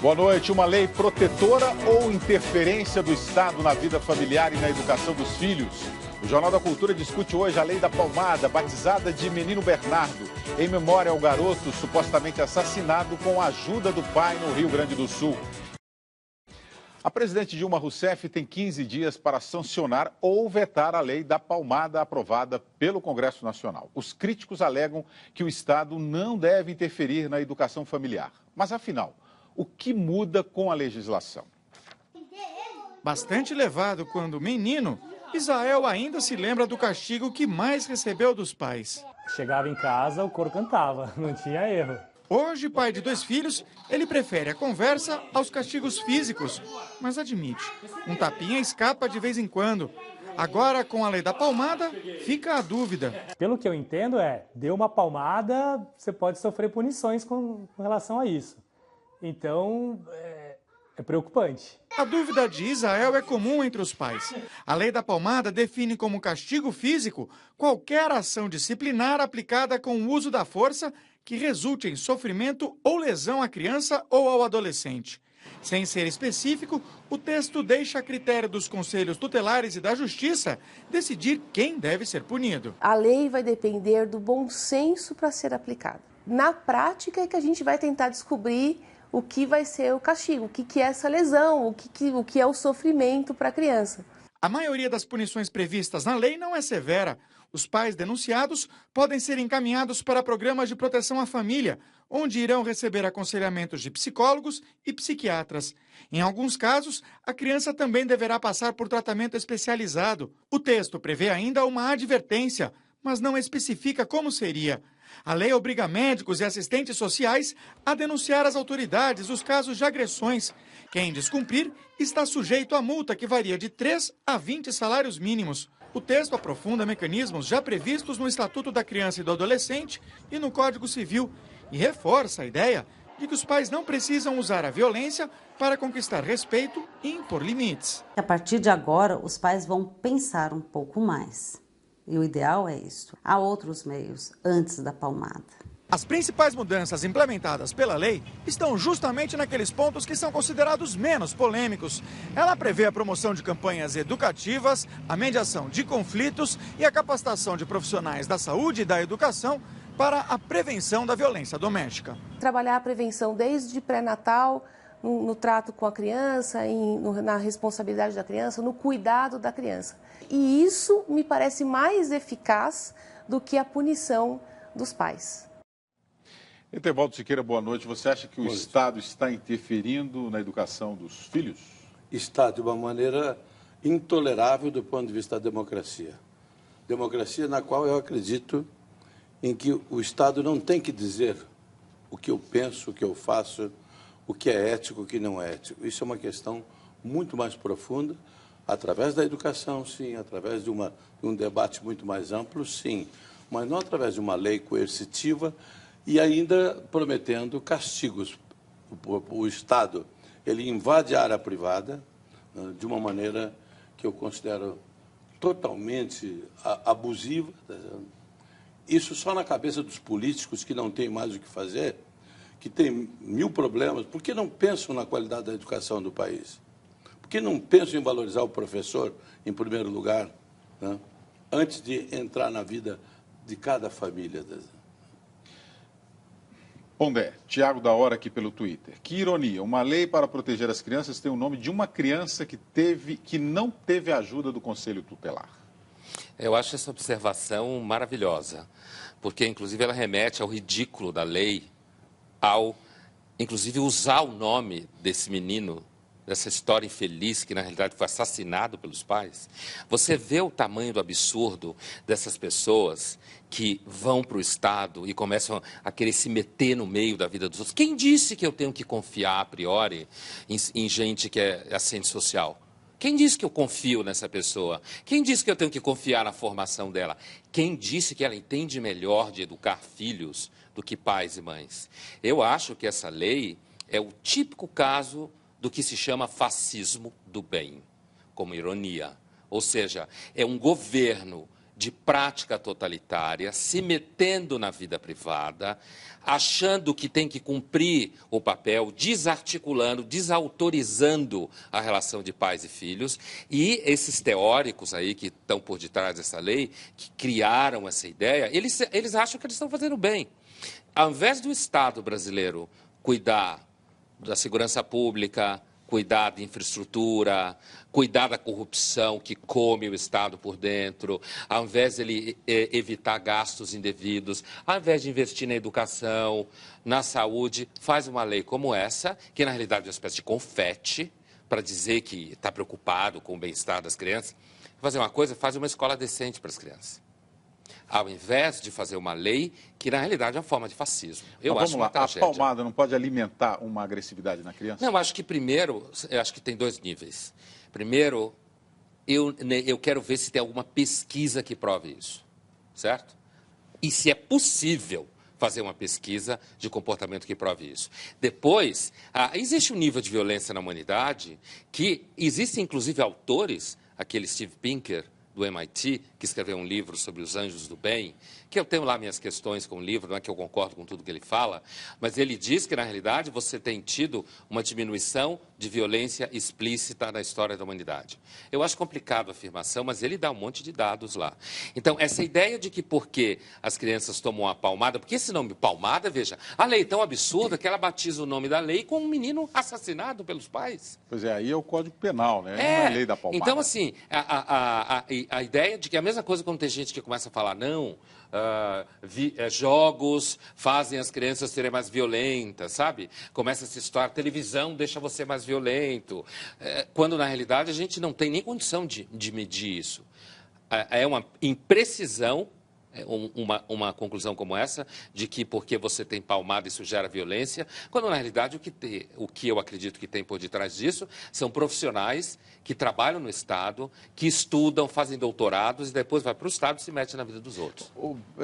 Boa noite. Uma lei protetora ou interferência do Estado na vida familiar e na educação dos filhos? O Jornal da Cultura discute hoje a lei da palmada, batizada de Menino Bernardo, em memória ao garoto supostamente assassinado com a ajuda do pai no Rio Grande do Sul. A presidente Dilma Rousseff tem 15 dias para sancionar ou vetar a lei da palmada aprovada pelo Congresso Nacional. Os críticos alegam que o Estado não deve interferir na educação familiar. Mas, afinal, o que muda com a legislação? Bastante levado quando menino, Israel ainda se lembra do castigo que mais recebeu dos pais. Chegava em casa, o coro cantava, não tinha erro. Hoje, pai de 2 filhos, ele prefere a conversa aos castigos físicos, mas admite, um tapinha escapa de vez em quando. Agora, com a lei da palmada, fica a dúvida. Pelo que eu entendo deu uma palmada, você pode sofrer punições com relação a isso. Então, é preocupante. A dúvida de Israel é comum entre os pais. A lei da palmada define como castigo físico qualquer ação disciplinar aplicada com o uso da força que resulte em sofrimento ou lesão à criança ou ao adolescente. Sem ser específico, o texto deixa a critério dos conselhos tutelares e da Justiça decidir quem deve ser punido. A lei vai depender do bom senso para ser aplicada. Na prática é que a gente vai tentar descobrir o que vai ser o castigo, o que é essa lesão, o que é o sofrimento para a criança. A maioria das punições previstas na lei não é severa. Os pais denunciados podem ser encaminhados para programas de proteção à família, onde irão receber aconselhamentos de psicólogos e psiquiatras. Em alguns casos, a criança também deverá passar por tratamento especializado. O texto prevê ainda uma advertência, mas não especifica como seria. A lei obriga médicos e assistentes sociais a denunciar às autoridades os casos de agressões. Quem descumprir está sujeito a multa que varia de 3 a 20 salários mínimos. O texto aprofunda mecanismos já previstos no Estatuto da Criança e do Adolescente e no Código Civil e reforça a ideia de que os pais não precisam usar a violência para conquistar respeito e impor limites. A partir de agora, os pais vão pensar um pouco mais. E o ideal é isso. Há outros meios antes da palmada. As principais mudanças implementadas pela lei estão justamente naqueles pontos que são considerados menos polêmicos. Ela prevê a promoção de campanhas educativas, a mediação de conflitos e a capacitação de profissionais da saúde e da educação para a prevenção da violência doméstica. Trabalhar a prevenção desde pré-natal, no trato com a criança, na responsabilidade da criança, no cuidado da criança. E isso me parece mais eficaz do que a punição dos pais. Etevaldo Siqueira, boa noite. Você acha que o Estado está interferindo na educação dos filhos? Está de uma maneira intolerável do ponto de vista da democracia. Democracia na qual eu acredito em que o Estado não tem que dizer o que eu penso, o que eu faço, o que é ético, o que não é ético. Isso é uma questão muito mais profunda, através da educação, sim, através de um debate muito mais amplo, sim, mas não através de uma lei coercitiva e ainda prometendo castigos. O Estado, ele invade a área privada de uma maneira que eu considero totalmente abusiva. Isso só na cabeça dos políticos que não têm mais o que fazer, que têm 1000 problemas. Por que não pensam na qualidade da educação do país? Por que não pensam em valorizar o professor, em primeiro lugar, né? Antes de entrar na vida de cada família? Pondé, Tiago da Hora aqui pelo Twitter. Que ironia, uma lei para proteger as crianças tem o nome de uma criança que não teve a ajuda do Conselho Tutelar. Eu acho essa observação maravilhosa, porque inclusive ela remete ao ridículo da lei, ao inclusive usar o nome desse menino, dessa história infeliz que na realidade foi assassinado pelos pais. Você vê o tamanho do absurdo dessas pessoas que vão para o Estado e começam a querer se meter no meio da vida dos outros. Quem disse que eu tenho que confiar a priori em gente que é assistente social? Quem disse que eu confio nessa pessoa? Quem disse que eu tenho que confiar na formação dela? Quem disse que ela entende melhor de educar filhos do que pais e mães? Eu acho que essa lei é o típico caso do que se chama fascismo do bem, como ironia. Ou seja, é um governo de prática totalitária, se metendo na vida privada, achando que tem que cumprir o papel, desarticulando, desautorizando a relação de pais e filhos. E esses teóricos aí que estão por detrás dessa lei, que criaram essa ideia, eles acham que eles estão fazendo bem. Ao invés do Estado brasileiro cuidar da segurança pública, cuidar de infraestrutura, cuidar da corrupção que come o Estado por dentro, ao invés de ele evitar gastos indevidos, ao invés de investir na educação, na saúde, faz uma lei como essa, que na realidade é uma espécie de confete, para dizer que está preocupado com o bem-estar das crianças. Fazer uma coisa, faz uma escola decente para as crianças. Ao invés de fazer uma lei que, na realidade, é uma forma de fascismo. Eu acho uma tragédia. A palmada não pode alimentar uma agressividade na criança? Não, acho que primeiro, eu acho que tem dois níveis. Primeiro, eu quero ver se tem alguma pesquisa que prove isso, certo? E se é possível fazer uma pesquisa de comportamento que prove isso. Depois, existe um nível de violência na humanidade que existem, inclusive, autores, aquele Steve Pinker, do MIT, que escreveu um livro sobre os anjos do bem, que eu tenho lá minhas questões com o livro, não é que eu concordo com tudo que ele fala, mas ele diz que, na realidade, você tem tido uma diminuição de violência explícita na história da humanidade. Eu acho complicado a afirmação, mas ele dá um monte de dados lá. Então, essa ideia de que porque as crianças tomam uma palmada, porque esse nome palmada, veja, a lei é tão absurda que ela batiza o nome da lei com um menino assassinado pelos pais. Pois é, aí é o Código Penal, né? Não é a lei da palmada. Então, assim, a ideia de que a mesma coisa quando tem gente que começa a falar, não, jogos fazem as crianças serem mais violentas, sabe? Começa essa história, televisão deixa você mais violento. Quando, na realidade, a gente não tem nem condição de medir isso. É uma imprecisão, uma conclusão como essa, de que porque você tem palmada isso gera violência, quando, na realidade, o que eu acredito que tem por detrás disso são profissionais que trabalham no Estado, que estudam, fazem doutorados e depois vai para o Estado e se mete na vida dos outros.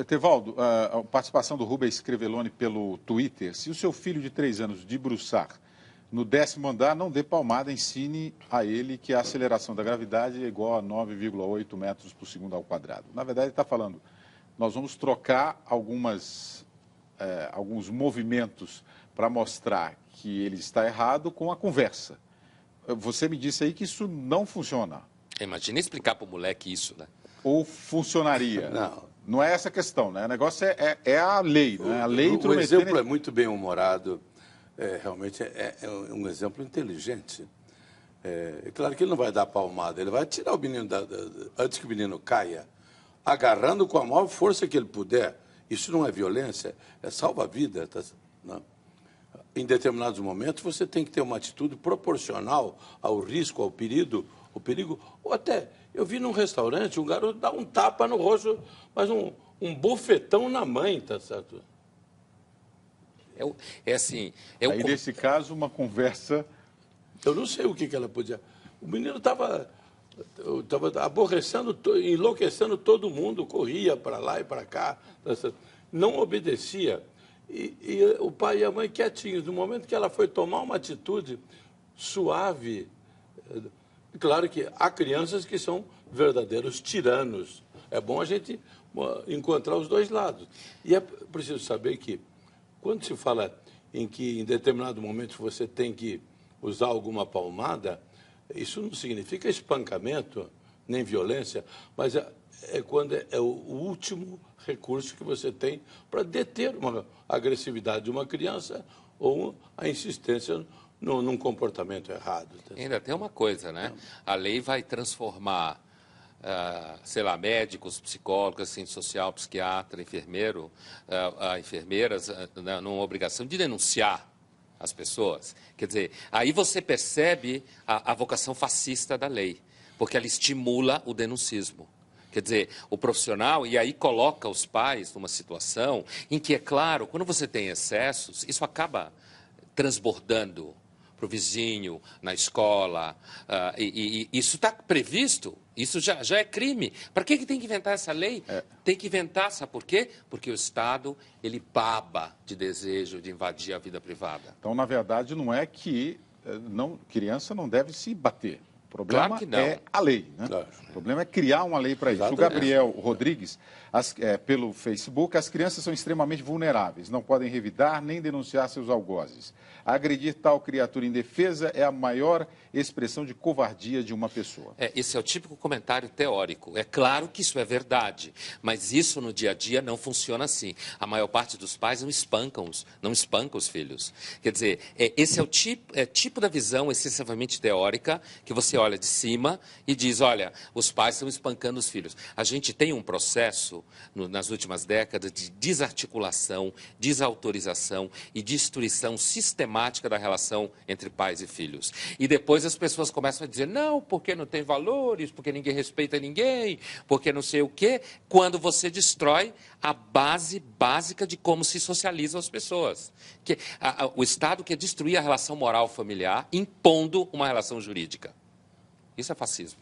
Tevaldo, a participação do Rubens Creveloni pelo Twitter, se o seu filho de 3 anos debruçar no 10º andar, não dê palmada, ensine a ele que a aceleração da gravidade é igual a 9,8 metros por segundo ao quadrado. Na verdade, ele está falando, nós vamos trocar alguns movimentos para mostrar que ele está errado com a conversa. Você me disse aí que isso não funciona. Imagina explicar para o moleque isso, né? Ou funcionaria? Não é essa a questão, né? O negócio é a lei, né? A lei o exemplo é muito bem humorado, realmente é um exemplo inteligente. É claro que ele não vai dar palmada, ele vai tirar o menino antes que o menino caia, agarrando com a maior força que ele puder. Isso não é violência, é salva-vida, tá? Não. Em determinados momentos, você tem que ter uma atitude proporcional ao risco, ao perigo, ou até, eu vi num restaurante um garoto dar um tapa no rosto, mas um bofetão na mãe, tá certo? Aí, nesse caso, uma conversa... Eu não sei o que ela podia... O menino estava aborrecendo, enlouquecendo todo mundo, corria para lá e para cá, tá certo? Não obedecia. E o pai e a mãe quietinhos. No momento que ela foi tomar uma atitude suave, claro que há crianças que são verdadeiros tiranos. É bom a gente encontrar os dois lados. E é preciso saber que, quando se fala em que em determinado momento você tem que usar alguma palmada, isso não significa espancamento, nem violência, mas quando é o último recurso que você tem para deter uma agressividade de uma criança ou a insistência num comportamento errado. Ainda tem uma coisa, né? A lei vai transformar, sei lá, médicos, psicólogos, assistente social, psiquiatra, enfermeiro, enfermeiras, numa obrigação de denunciar as pessoas. Quer dizer, aí você percebe a vocação fascista da lei, porque ela estimula o denuncismo. Quer dizer, o profissional, e aí coloca os pais numa situação em que, é claro, quando você tem excessos, isso acaba transbordando para o vizinho, na escola, e isso está previsto, isso já é crime. Para que tem que inventar essa lei? Tem que inventar, sabe por quê? Porque o Estado, ele baba de desejo de invadir a vida privada. Então, na verdade, não é que criança não deve se bater. O problema Claro que não. é a lei, né? Claro. O problema é criar uma lei para isso. O Exatamente. Gabriel Rodrigues, pelo Facebook, as crianças são extremamente vulneráveis, não podem revidar nem denunciar seus algozes. Agredir tal criatura indefesa é a maior expressão de covardia de uma pessoa. Esse é o típico comentário teórico. É claro que isso é verdade, mas isso no dia a dia não funciona assim. A maior parte dos pais não espanca os filhos. Quer dizer, esse é o tipo da visão excessivamente teórica que você olha de cima e diz, olha, os pais estão espancando os filhos. A gente tem um processo nas últimas décadas de desarticulação, desautorização e destruição sistemática da relação entre pais e filhos. E depois as pessoas começam a dizer, não, porque não tem valores, porque ninguém respeita ninguém, porque não sei o quê, quando você destrói a base básica de como se socializam as pessoas. O Estado quer destruir a relação moral familiar, impondo uma relação jurídica. Isso é fascismo.